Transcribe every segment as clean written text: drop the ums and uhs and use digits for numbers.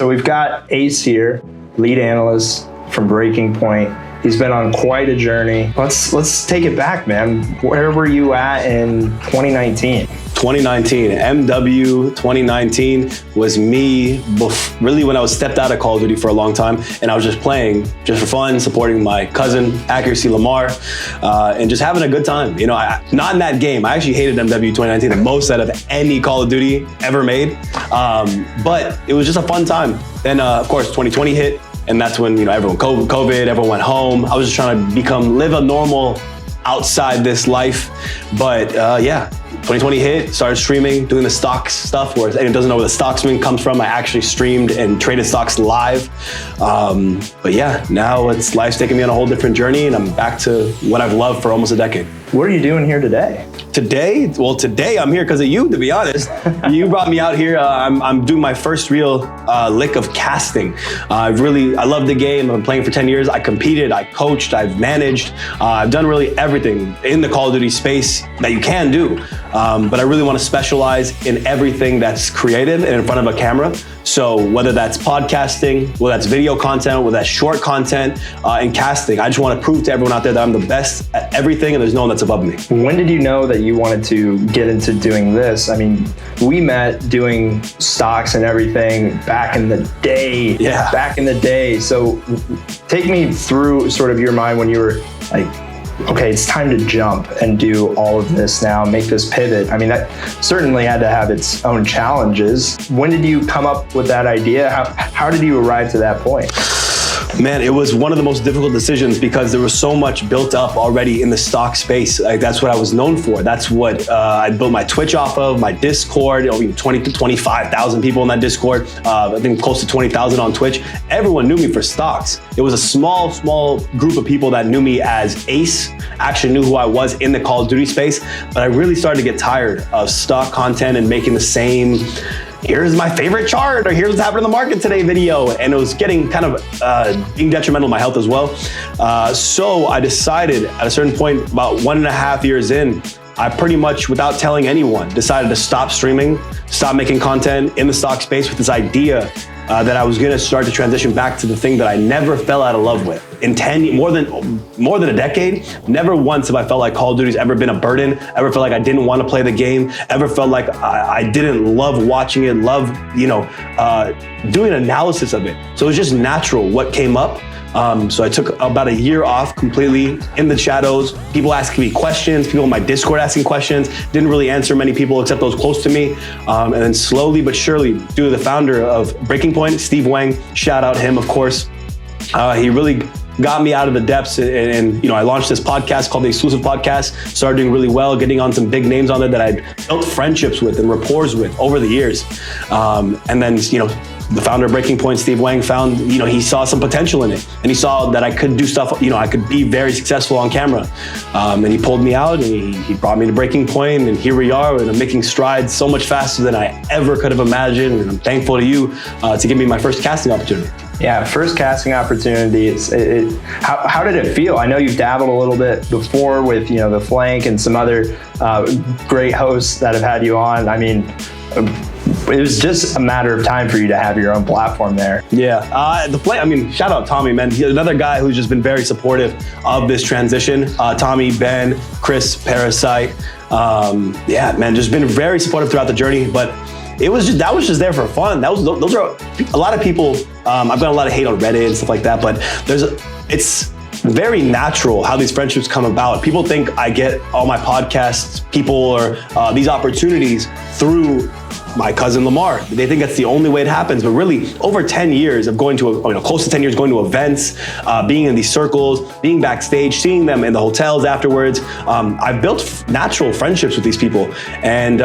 So we've got Ace here, lead analyst from Breaking Point. He's been on quite a journey. Let's take it back, man. Where were you at in 2019? 2019, MW 2019 was me really when I was stepped out of Call of Duty for a long time, and I was just playing just for fun, supporting my cousin, Accuracy Lamar, and just having a good time. You know, not in that game. I actually hated MW 2019 the most out of any Call of Duty ever made, but it was just a fun time. Then, of course, 2020 hit, and that's when, you know, everyone COVID, everyone went home. I was just trying to live a normal outside this life, but yeah. 2020 hit, started streaming, doing the stocks stuff, where anyone doesn't know where the stocksman comes from, I actually streamed and traded stocks live. But yeah, now life's taking me on a whole different journey, and I'm back to what I've loved for almost a decade. What are you doing here today? Today I'm here because of you, to be honest. You brought me out here. I'm doing my first real lick of casting. I love the game. I've been playing for 10 years. I competed, I coached, I've managed. I've done really everything in the Call of Duty space that you can do. But I really want to specialize in everything that's creative and in front of a camera. So whether that's podcasting, whether that's video content, whether that's short content, and casting, I just want to prove to everyone out there that I'm the best at everything and there's no one that's above me. When did you know that you wanted to get into doing this? I mean, we met doing stocks and everything back in the day. Yeah. Back in the day. So take me through sort of your mind when you were like, okay, it's time to jump and do all of this now, make this pivot. I mean, that certainly had to have its own challenges. When did you come up with that idea? How did you arrive to that point? Man, it was one of the most difficult decisions because there was so much built up already in the stock space. Like, that's what I was known for. That's what I built my Twitch off of, my Discord, 20 to 25,000 people in that Discord. I think close to 20,000 on Twitch. Everyone knew me for stocks. It was a small group of people that knew me as Ace, actually knew who I was in the Call of Duty space. But I really started to get tired of stock content and making the same, here's my favorite chart, or here's what's happening in the market today video. And it was getting kind of being detrimental to my health as well. So I decided at a certain point, about 1.5 years in, I pretty much, without telling anyone, decided to stop streaming, stop making content in the stock space with this idea that I was gonna start to transition back to the thing that I never fell out of love with. In more than a decade, never once have I felt like Call of Duty's ever been a burden, ever felt like I didn't want to play the game, ever felt like I didn't love watching it, doing analysis of it. So it was just natural what came up. So I took about a year off completely in the shadows, people asking me questions, people in my Discord asking questions, didn't really answer many people except those close to me. And then slowly but surely, due to the founder of Breaking Point, Steve Wang, shout out him, of course, he really got me out of the depths, and I launched this podcast called The Exclusive Podcast, started doing really well, getting on some big names on there that I'd built friendships with and rapport with over the years. And then, the founder of Breaking Point, Steve Wang, found, he saw some potential in it, and he saw that I could do stuff, I could be very successful on camera. And he pulled me out, and he brought me to Breaking Point, and here we are, and I'm making strides so much faster than I ever could have imagined. And I'm thankful to you to give me my first casting opportunity. Yeah, first casting opportunity. How did it feel? I know you've dabbled a little bit before with The Flank and some other great hosts that have had you on. I mean, it was just a matter of time for you to have your own platform there. Yeah, The Flank, shout out Tommy, man. He's another guy who's just been very supportive of this transition. Tommy, Ben, Chris, Parasite. Yeah, man, just been very supportive throughout the journey, but that was just there for fun. Those are a lot of people. I've got a lot of hate on Reddit and stuff like that, but it's very natural how these friendships come about. People think I get all my podcasts, people, or these opportunities through my cousin Lamar. They think that's the only way it happens, but really over 10 years of going to, close to 10 years going to events, being in these circles, being backstage, seeing them in the hotels afterwards, I've built natural friendships with these people. And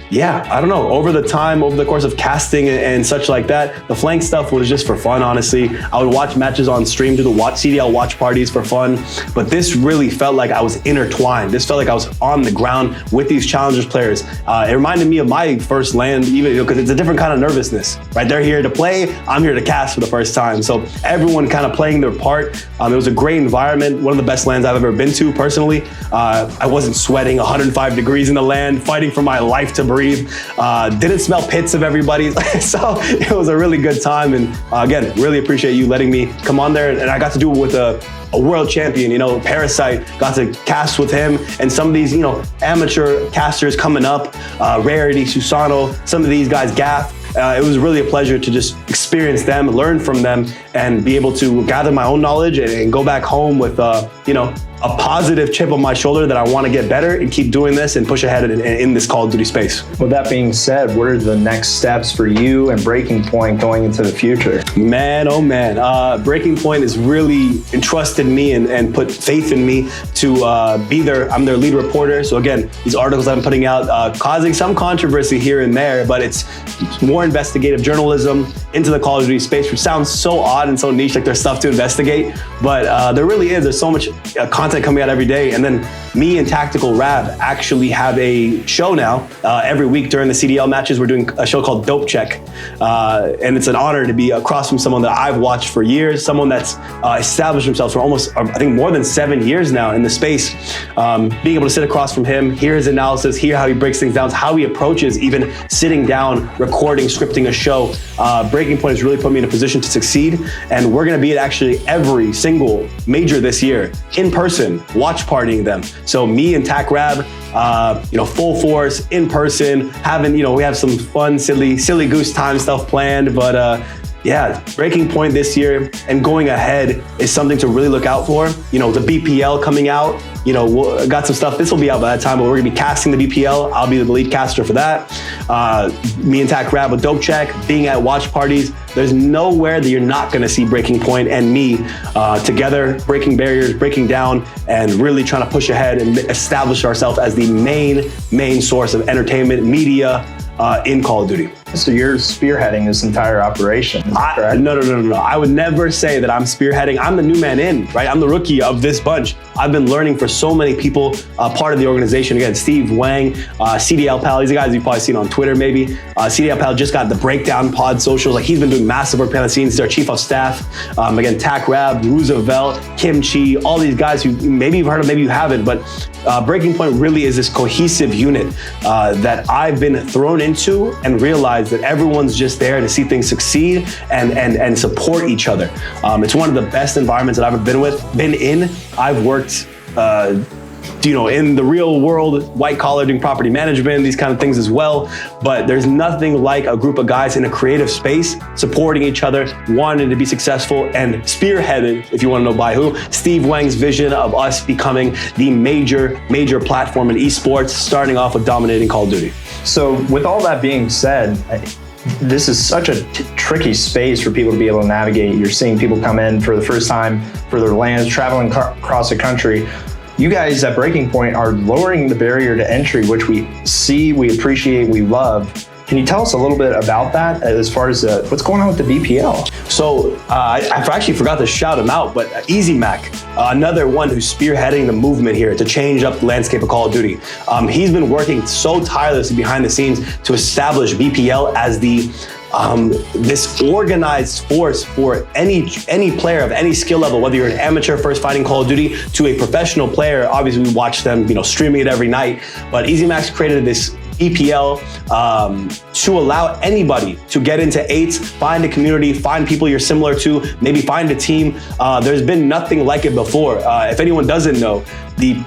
yeah, I don't know, over the course of casting and such like that, the Flank stuff was just for fun, honestly. I would watch matches on stream, do the CDL watch parties for fun, but this really felt like I was intertwined. This felt like I was on the ground with these Challengers players. It reminded me of my first LAN, even because it's a different kind of nervousness, right? They're here to play, I'm here to cast for the first time. So everyone kind of playing their part. It was a great environment, one of the best LANs I've ever been to personally. I wasn't sweating 105 degrees in the LAN, fighting for my life to breathe. breathe. Didn't smell pits of everybody. So it was a really good time. And again, really appreciate you letting me come on there. And I got to do it with a world champion, Parasite, got to cast with him, and some of these, amateur casters coming up, Rarity, Susano, some of these guys, Gaff. It was really a pleasure to just experience them, learn from them, and be able to gather my own knowledge and go back home with, a positive chip on my shoulder that I want to get better and keep doing this and push ahead in this Call of Duty space. With that being said, what are the next steps for you and Breaking Point going into the future? Man, oh man. Breaking Point has really entrusted me and put faith in me to I'm their lead reporter. So again, these articles I'm putting out, causing some controversy here and there, but it's more investigative journalism into the Call of Duty space, which sounds so odd and so niche, like there's stuff to investigate, but there really is. There's so much content coming out every day. And then me and Tactical Rab actually have a show now. Every week during the CDL matches, we're doing a show called Dope Check. And it's an honor to be across from someone that I've watched for years, someone that's established himself for almost, I think, more than 7 years now in the space. Being able to sit across from him, hear his analysis, hear how he breaks things down, how he approaches even sitting down, recording, scripting a show. Breaking Point has really put me in a position to succeed. And we're going to be at actually every single major this year in person, watch partying them. So me and Tac Rab, full force, in person, we have some fun, silly goose time stuff planned, but Breaking Point this year and going ahead is something to really look out for. The BPL coming out, got some stuff. This will be out by that time, but we're gonna be casting the BPL. I'll be the lead caster for that. Me and Tac Rab with Dope Check, being at watch parties. There's nowhere that you're not gonna see Breaking Point and me together, breaking barriers, breaking down, and really trying to push ahead and establish ourselves as the main source of entertainment media in Call of Duty. So you're spearheading this entire operation, correct? No. I would never say that I'm spearheading. I'm the new man in, right? I'm the rookie of this bunch. I've been learning for so many people, part of the organization. Again, Steve Wang, CDL Pal, these are guys you've probably seen on Twitter maybe. CDL Pal just got the Breakdown Pod socials. Like, he's been doing massive work behind the scenes. He's our chief of staff. Again, Tac Rab, Roosevelt, Kimchi, all these guys who maybe you've heard of, maybe you haven't, but Breaking Point really is this cohesive unit that I've been thrown into and realized that everyone's just there to see things succeed and support each other. It's one of the best environments that I've ever been in. I've worked in the real world, white collar, doing property management, these kind of things as well. But there's nothing like a group of guys in a creative space supporting each other, wanting to be successful, and spearheaded, if you want to know by who, Steve Wang's vision of us becoming the major platform in esports, starting off with dominating Call of Duty. So with all that being said, this is such a tricky space for people to be able to navigate. You're seeing people come in for the first time for their lands, traveling across the country. You guys at Breaking Point are lowering the barrier to entry, which we see, we appreciate, we love. Can you tell us a little bit about that as far as what's going on with the BPL? So I actually forgot to shout him out, but Easy Mac, another one who's spearheading the movement here to change up the landscape of Call of Duty. He's been working so tirelessly behind the scenes to establish BPL as this organized force for any player of any skill level, whether you're an amateur first fighting Call of Duty to a professional player. Obviously, we watch them, streaming it every night. But Easy Max created this EPL to allow anybody to get into eights, find a community, find people you're similar to, maybe find a team. There's been nothing like it before. If anyone doesn't know, the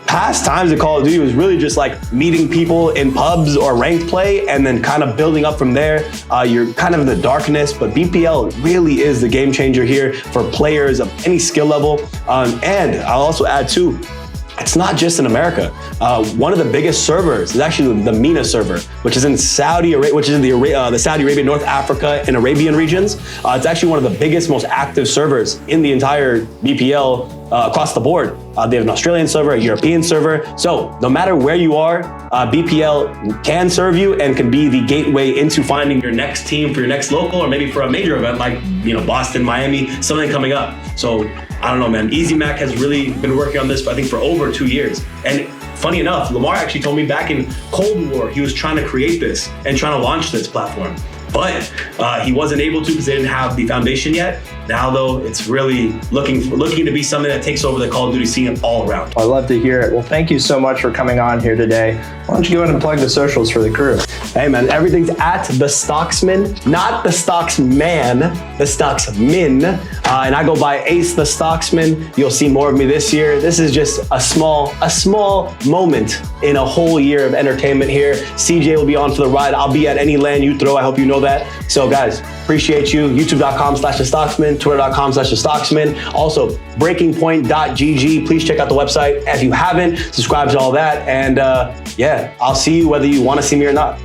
past times at Call of Duty was really just like meeting people in pubs or ranked play and then kind of building up from there. You're kind of in the darkness, but BPL really is the game changer here for players of any skill level. And I'll also add too, it's not just in America. One of the biggest servers is actually the MENA server, which is in Saudi Arabia, which is in the Saudi Arabia, North Africa, and Arabian regions. It's actually one of the biggest, most active servers in the entire BPL across the board. They have an Australian server, a European server. So no matter where you are, BPL can serve you and can be the gateway into finding your next team for your next local, or maybe for a major event like Boston, Miami, something coming up. So I don't know, man. Easy Mac has really been working on this, I think, for over 2 years. And funny enough, Lamar actually told me back in Cold War, he was trying to create this and trying to launch this platform. But he wasn't able to because they didn't have the foundation yet. Now though, it's really looking to be something that takes over the Call of Duty scene all around. I love to hear it. Well, thank you so much for coming on here today. Why don't you go ahead and plug the socials for the crew? Hey man, everything's at The Stocksman, not The Stocksman, The Stocksman. And I go by Ace The Stocksman. You'll see more of me this year. This is just a small moment in a whole year of entertainment here. CJ will be on for the ride. I'll be at any LAN you throw. I hope you know that. So guys, appreciate you. YouTube.com/TheStocksman, Twitter.com/TheStocksman. Also, breakingpoint.gg. Please check out the website if you haven't. Subscribe to all that. And yeah, I'll see you whether you want to see me or not.